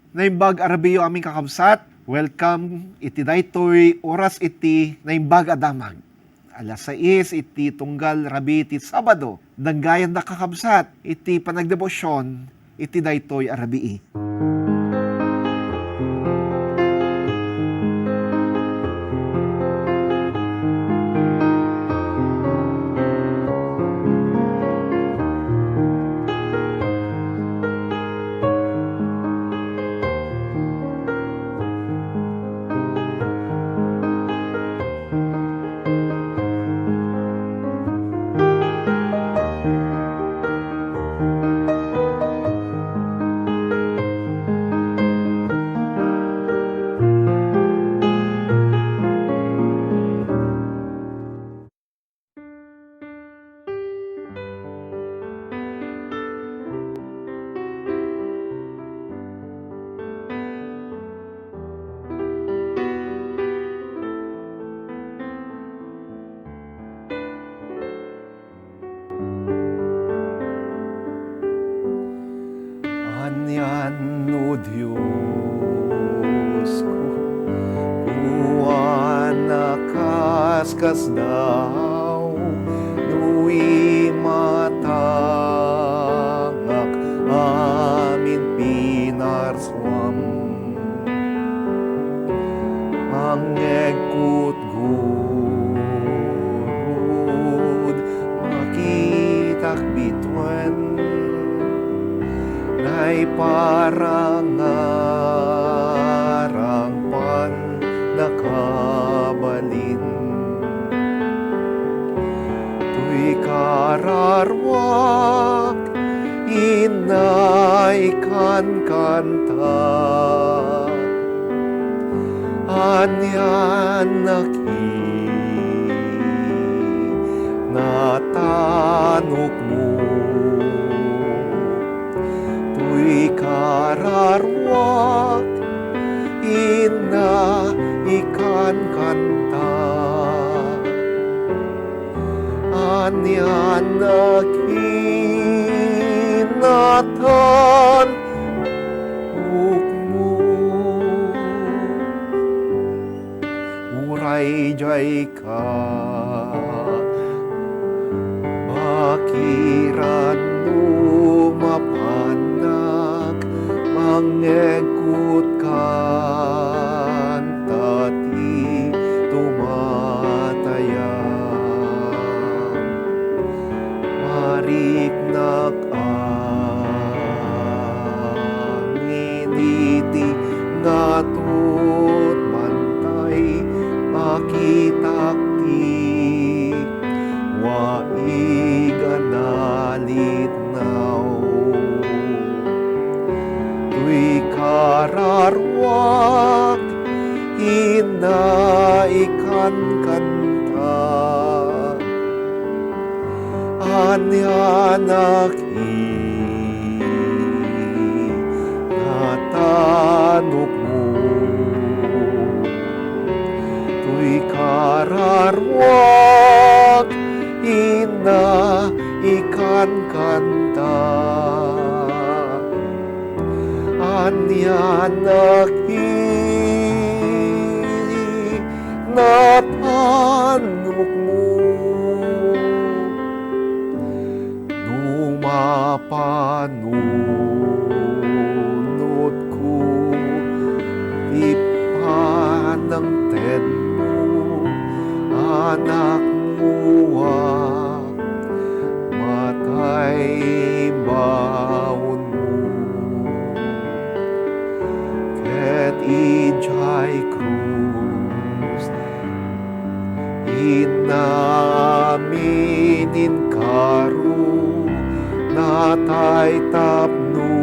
Naimbag arabiyo aming kakabsat. Welcome iti daytoy oras iti naimbag adamag. Alas 6 iti tunggal rabi iti Sabado. Danggayan na kakabsat iti panagdebosyon iti daytoy arabii. Anyan o Diyos ko, kuwan na kaskas daw, nui matangak amin pinarswam. Mangegkut gurud, makitak bitwen, ay parang-arangpan nakabalin. Tuy kararwak, inaikan kanta, anyan naki, natanok mo. Tuy kararwak, ina ikan kanta, anyan nakinatan ukmo. Uray jay ka, bakiran lumapanak, mangegkut kanta ti tumatayang. Mariknak amin iti ngatut bantay, makitak ti waiganalit now. Tuy kararwak, inaikan kanta, anyanaki, natanok mo. Tuy kararwak, inaikan kanta, anyan natanok mo. Numapanunod ko, ipanang ten mo, anak muwa, matay baon mo. Ket ijay krus, inaminin karu, natay tapno,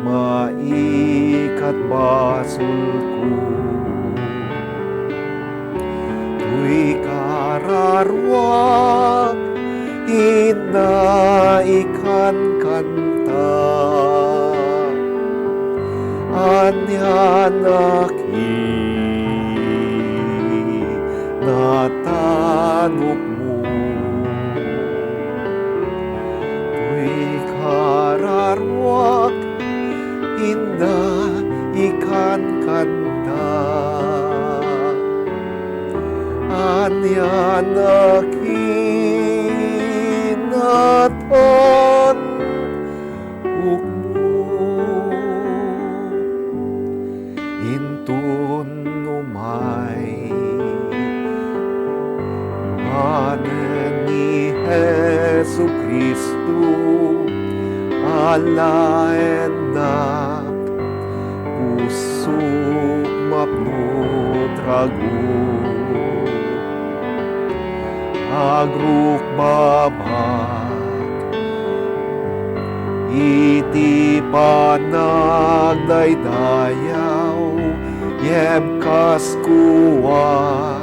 maikat basul ko. Tuy kararwak, inaikan kanta, anyan naki, natanok mo. Tuy kararwak, inda ikan kanta. Anya nakinaton ukmo intun umay manen ni Jesu Kristo alaendak pusok mapnutrago agruk babak iti panagdaydayaw yebkas kuwa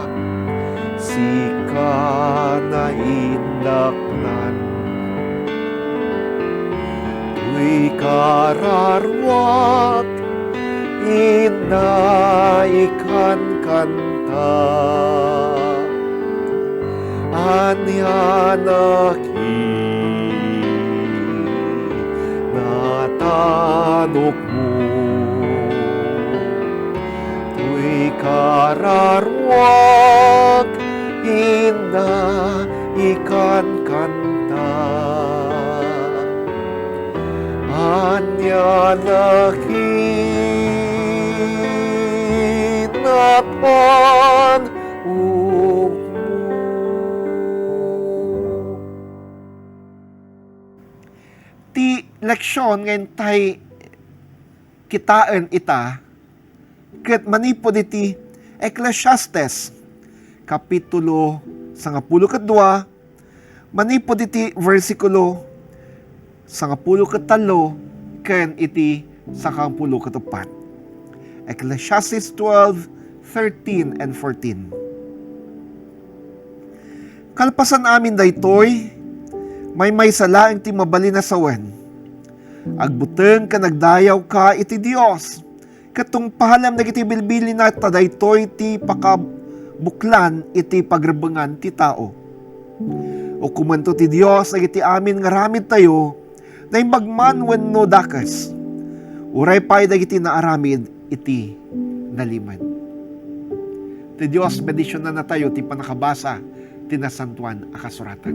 sika na indaknan tuy kararwak ina ikan kanta anya natanok mo tuy kararwak ina ikan kanta anya nakinaton ti leksyon ngayon tay kitaan ita ket manipod iti Ecclesiastes kapitulo 12 manipod iti versikulo 13 ken iti 14. Ecclesiastes 12:13 and 14. Kalpasan amin daytoy may salaeng ti mabalin na sawen. Agbuteng ka nagdayaw ka iti Dios. Katong pahalam na iti bilbili na tadaytoy ti pakabuklan iti pagrebengan ti tao. O kumanto ti Dios iti amin nga ramid tayo na imbagman wenno dakas. Uray pay dagiti naaramid iti naliman. Ti Dios bendisyon na tayo ti panakabasa ti nasantuan a kasuratan.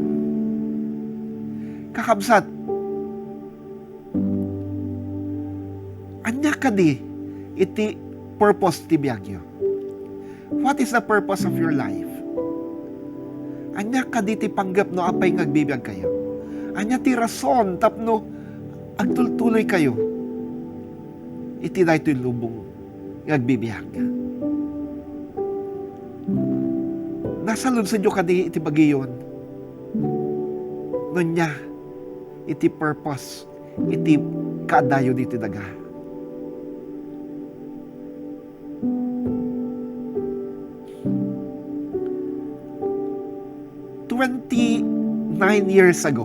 Kakabsat, anya kadi iti purpose ti biagyo. What is the purpose of your life? Anya kadi ti panggap no apay ngagbibiyag kayo. Anya ti rason tapno agtultuloy kayo. Iti daytoy lubong ngagbibiyag. Nasa lunsadyo kadi iti bagiyon. Nunya iti purpose, iti kaadayo dito daga. "29 years ago,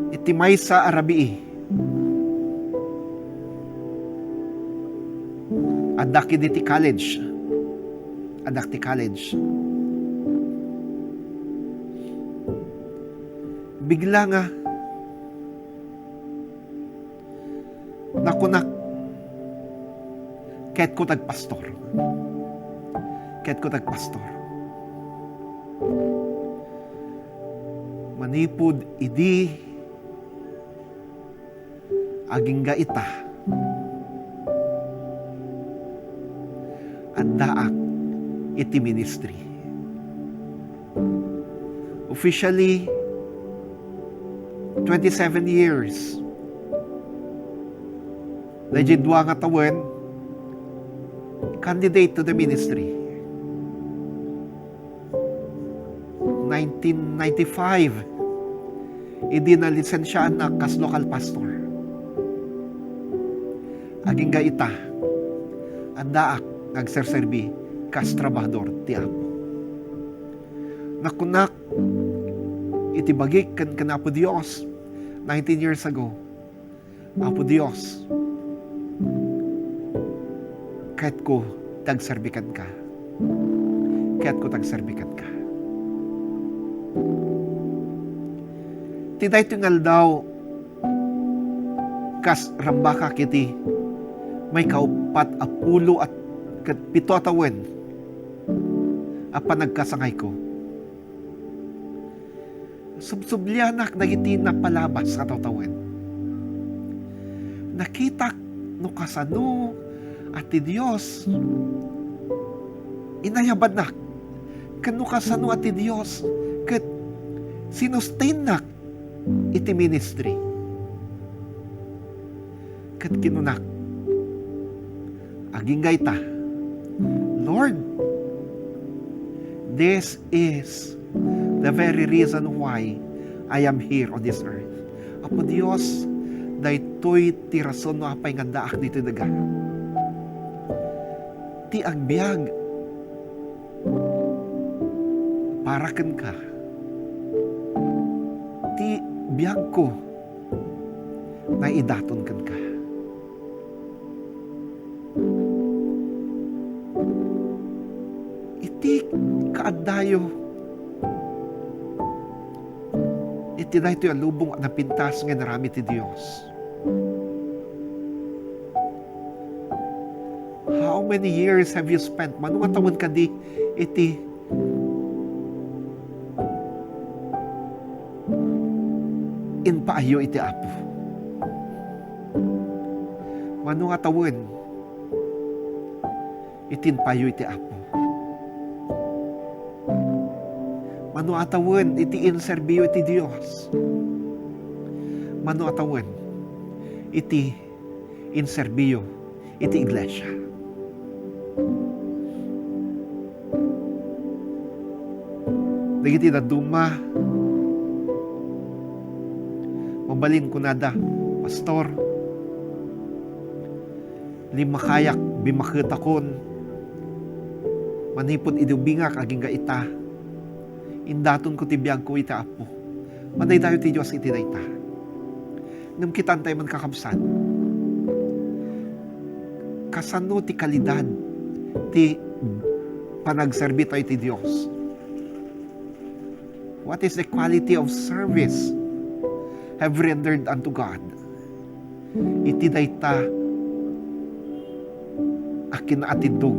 iti maysa arabii, adak iti college, bigla nga nakunak ket ko tagpastor manipud idi agingga ita daak iti ministry. Officially 27 years. Najidwa nga tawen candidate to the ministry. 1995 idi na lisensyaan na kas local pastor. Aging gaita andaak nagserserbi kas trabahador ti Apo. Nakunak iti bagik kan Apo Dios 19 years ago. Apo Dios, kahit ko tagserbikan ka. Ti daytoy ngal daw, kas rambaka kiti, may kaupat apulo at pito atawen, panagkasangay ko. Subsublyanak dagiti napalabas sa tawtawen. Nakita no kasano at ti Dios inayabad nak kano kasano at ti Dios ket sinustain nak iti ministry ket kinunak aging gayta, Lord, this is the very reason why I am here on this earth. Apo Dios, daytoy ti rason no apay nga daak dito daga. Ti agbyag para ken ka. Ti biyag ko na idaton ken ka. Iti kaaddayo iti daytoy alubong na pintas nga narami ti Dios. How many years have you spent? Mano nga tawon ka di iti inpaayo iti Apo. Mano nga tawon iti inpaayo iti Apo. Mano atawon iti inserbiyo iti Dios. Mano atawon iti inserbiyo iti iglesia. Dagiti daduma mabalin ko nada, pastor, limakayak bimaketakon manipod idubingak aging gaita indaton ko ti biyag ko iti Apo. Maday tayo ti Diyos iti dayta. Nung kitan tayo man kakabsan. Kasano ti kalidad ti panagserbi tayo ti Diyos. What is the quality of service have rendered unto God? Iti dayta kinaatidog,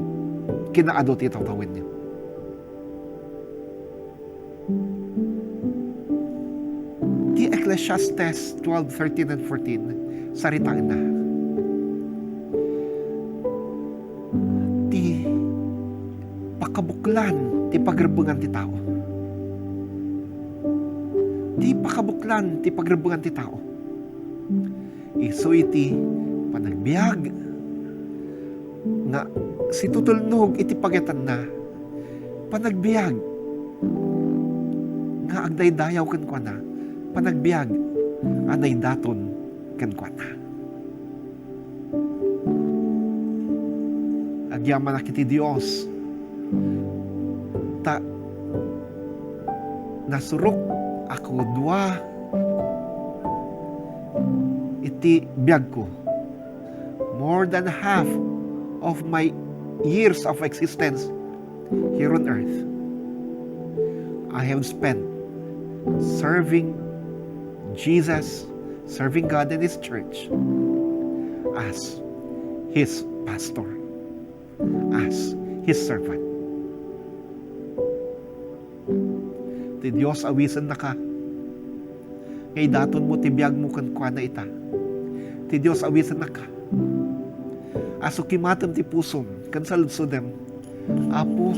kinaado ti tatawin niyo. Di Ecclesiastes 12, 13 and 14 saritaan na ti pakabuklan ti pagrebungan ti tao. Ti pakabuklan ti pagrebungan ti tao. Iso iti panagbiag nga si tutulnog iti pagetan na panagbiag nga agdaydayaw ken kwa na panagbiag anay daton ken kwa na. Agyaman na kiti Dios ta nasurok ako dua iti biag ko. More than half of my years of existence here on earth I have spent serving Jesus, serving God and His church as His pastor, as His servant. Ti Diyos awisan na ka. Ngay daton mo tibiyag mo kan kwa na ita. Ti Diyos awisan na ka. Aso kimatam ti pusom kan saludsodem. Apo,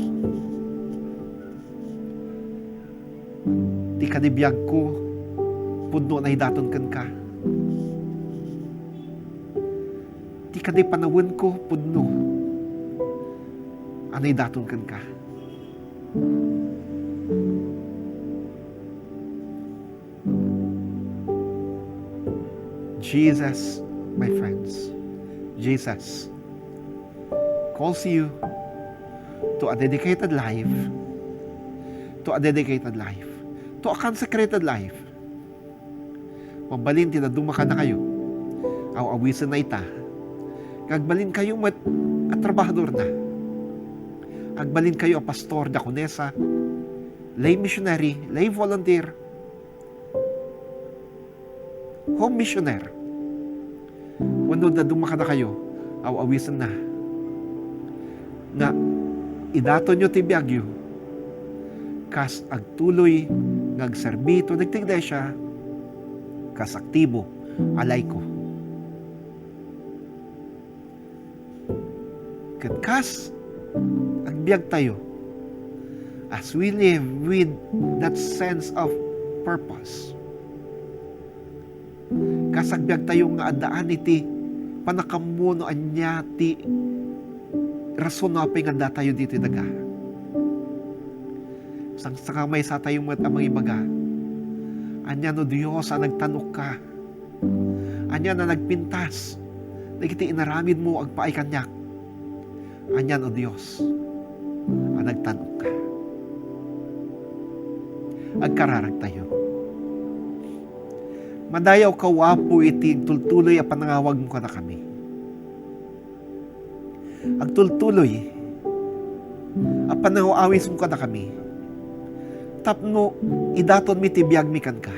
ti kanibiyag ko pudno na hidaton kan ka. Ti kanay panawin ko pudno anay daton kan ka. Jesus, my friends, Jesus calls you to a dedicated life, to a dedicated life, to a consecrated life. Mabalin tinaduma ka na kayo, awisan na ita, kagbalin kayo at trabahador na, agbalin kayo a pastor, dakonesa, lay missionary, lay volunteer, home missioner. Wano na dumaka na kayo, awisan na. Nga, idato nyo ti biyagyo, kas agtuloy, ngagserbito, nagtigday siya, kas aktibo, alay ko. Kas, agbiag tayo, as we live with that sense of purpose. Kas agbiag tayo nga adaan iti, panakamuno anya ti rason na nga tayo dito daga. Sang sakamay sa tayo mat amang ibaga. Anya no Diyos ang nagtanok ka. Anya na nagpintas. Nagiti inaramid mo agpaay kanyak. Anya no Diyos ang nagtanok ka. Agkararag tayo. Madayaw kawapo iti tultuloy a panangawag mo ka na kami. Agtultuloy a panangawawis mo ka na kami. Tapno idaton mi ti biag mi kan ka.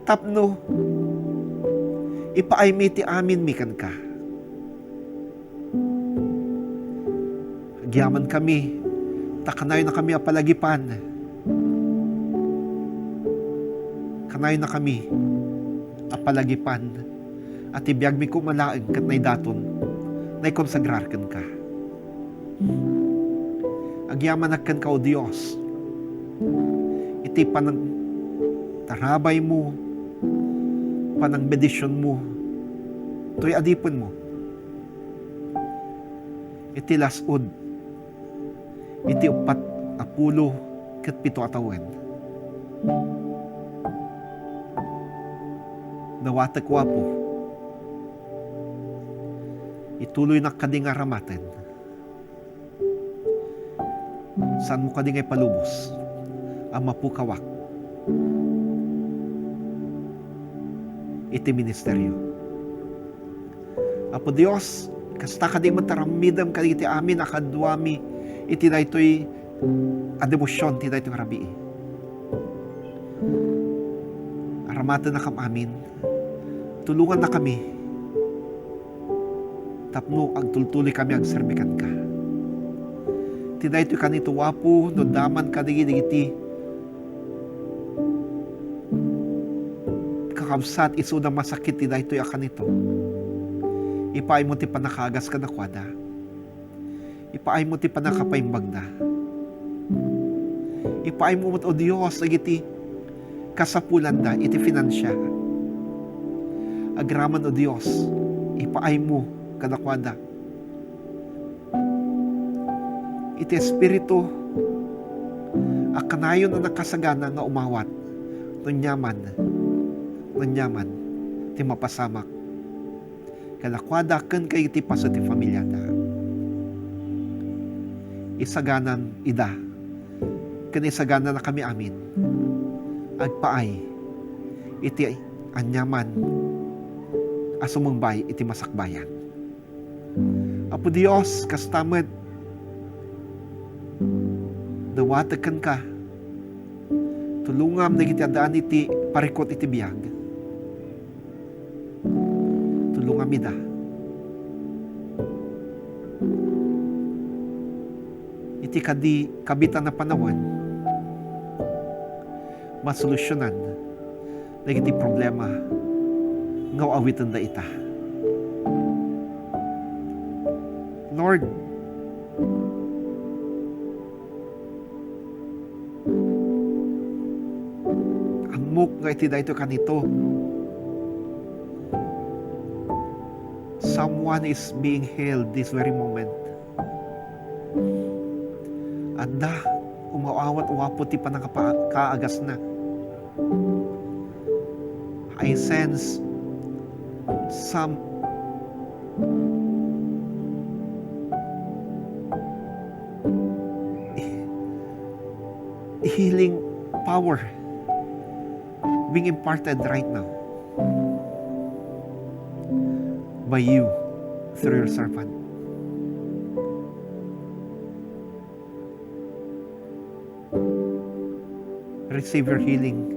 Tapno ipaay mi ti amin mi kan ka. Agyaman kami, takanayo na kami a palagipan. Kanayo na kami a palagipan at ibiyag mi kumalaag kat na daton na ikonsagrar kan ka. Agyaman kan ka o Diyos. Iti panang tarabay mo, panang bedisyon mo, to'y adipon mo. Iti lasod, iti upat apulo kat pito atawan. Nawatak wapo, ituloy na kading aramatan. Saan mo kading ay palubos? Ang mapukawak. Iti ministeryo. Apo Diyos, kasta kading mataramidam kading iti amin akadwami iti daytoy a demosyon ti daytoy rabii. Aramatan na kam amin. Tulungan na kami. Tapno agtultuloy kami agserbikan ka. Tiday ito kanito wapo, no daman ka digiti. Kakabsat iso na masakit tiday ito akan ito. Ipaay mo ti panakagas ka na kwada. Ipaay mo ti panakapaimbag na. Ipaay mo o Diyos agiti kasapulan na iti finansya. Agraman o Diyos, ipaay mo kadakwada. Iti espiritu akanayon na nakasagana nga umawat nunyaman ti mapasamak kadakwada ken kay iti paso ti pamilya na isaganan ida ken isaganan na kami amin agpaay iti anyaman asumumbay iti masakbayan. Apo Dios, kastamed dawatakan ka tulungam na gitiadaan iti parikot iti biyag. Tulungam ida. Iti kadi kabitan na panawan masolusyonan na iti problema ngaw awitan da ita. Lord, amok nga iti da ito kanito. Someone is being healed this very moment. Anda, umawawat wapo ti panangkaagas na. I sense some healing power being imparted right now by you through your servant. Receive your healing.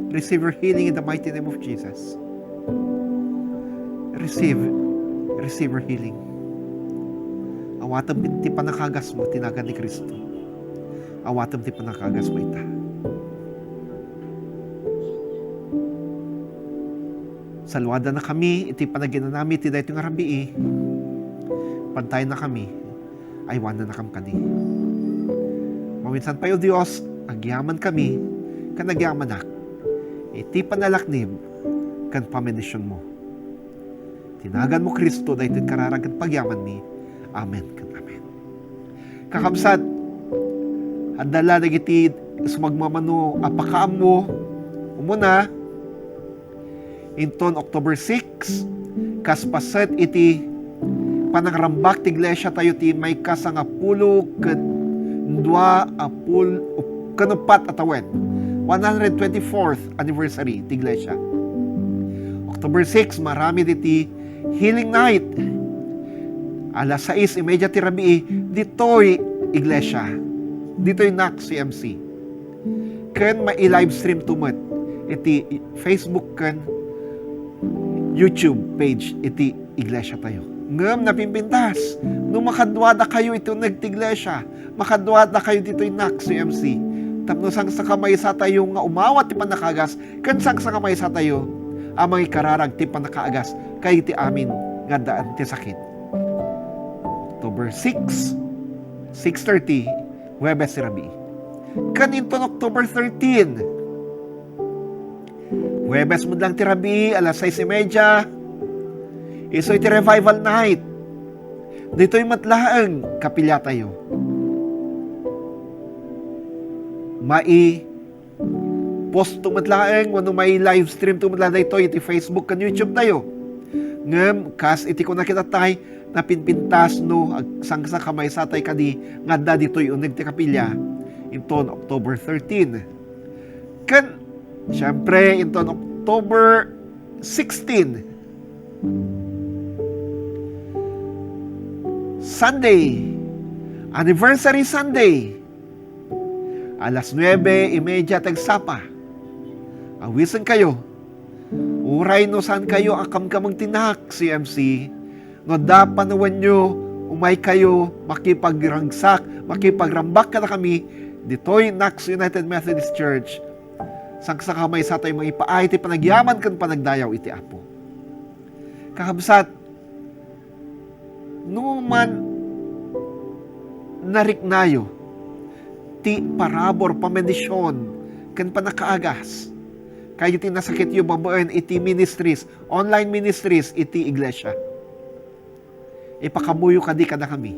Receive your healing in the mighty name of Jesus. Receive your healing. Awatam ti panakagas mo, tinagan ni Kristo. Awatam ti panakagas mo ita. Salwada na kami, iti panagina namin, ti dayto nga rabii. Pantay na kami, aywan na kam kadi. Maminsan pa yung Diyos, agyaman kami, kan agyaman iti panalaknib, kan pamenisyon mo. Tinagan mo Kristo, dahil kararagan pagyaman mi. Amen, kan amen. Kakabsat, adala nagiti, sumagmamano, apakaam mo, umuna, inton October 6, kaspaset iti, panangrambak ti iglesia tayo ti may kasangapulo, kanupat atawen, 124th anniversary ti iglesia. October 6, marami diti healing night. Alas 6:30 ti rabii, dito'y iglesia. Dito'y NAC CMC. Ken mai-live stream tumet. Iti Facebook ken YouTube page iti iglesia tayo. Ngem napimpintas. Nung makadwada kayo ito nagtiglesia, makadwada kayo dito'y NAC CMC. Tapno sang sa kamay sa tayo nga umawat ti panakagas, ken sang sa kamay sa tayo amang ikararag ti panakaagas kay ti amin nga daan ti sakit. October 6, 6:30, Huwebes si Rabi. Kaninton October 13, Huwebes mo lang ti Rabi, alas 6:30, iso'y ti revival night. Dito'y matlaang kapilya tayo. Post tumatlaang, wano may live stream tumatla dito, iti Facebook kan YouTube tayo. Ngem, kas iti ko nakita tay, napinpintas no, agsangsa kamay sa tay kadi, nga da dito'y uneg ti kapilya, inton October 13. Kan, syempre, inton October 16, Sunday, Anniversary Sunday, alas 9:30 tagsapa. Awisan kayo. Uray no saan kayo akam-kamang tinak CMC. No da panawan nyo, umay kayo, makipagrangsak, makipagrambak ka na kami, dito'y NACS United Methodist Church. Sangsa kamay sa tayo mga ipaay, iti panagyaman kan panagdayaw iti apo. Kakabsat, no man nariknayo, ti parabor pamedisyon kan panakaagas kaya iti nasakit yung babaen iti ministries, online ministries iti iglesia. Ipakamuyo kadi kada kami,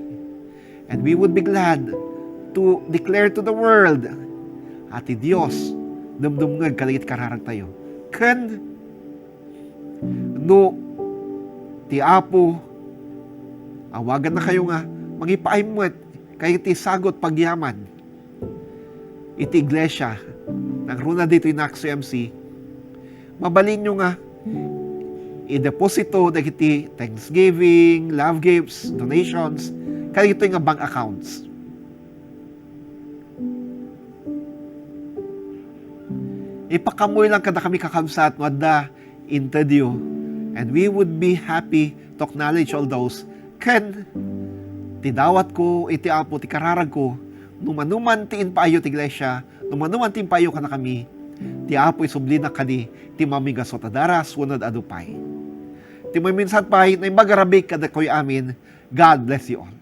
and we would be glad to declare to the world ati Dios dumdumngag kaligit kararag tayo kan no ti apo awagan na kayo nga mangipaimot kaya iti sagot pagyaman iti iglesia nagruna dito yung NAC CMC, mabalin nyo nga i-deposito dagiti Thanksgiving, love gifts, donations, kaya ito yung bank accounts. Ipakamoy lang kada kami kakamsat wadda interview, and we would be happy to acknowledge all those ken tidawat ko iti apo ti kararag ko numanuman ti inpayo ti iglesia, numanuman ti inpayo ka na kami, ti apoy subli na kadi, ti mamigasot adaras, wanad adupay. Ti may minsan pa, na imbagarabi kada ko'y amin, God bless you all.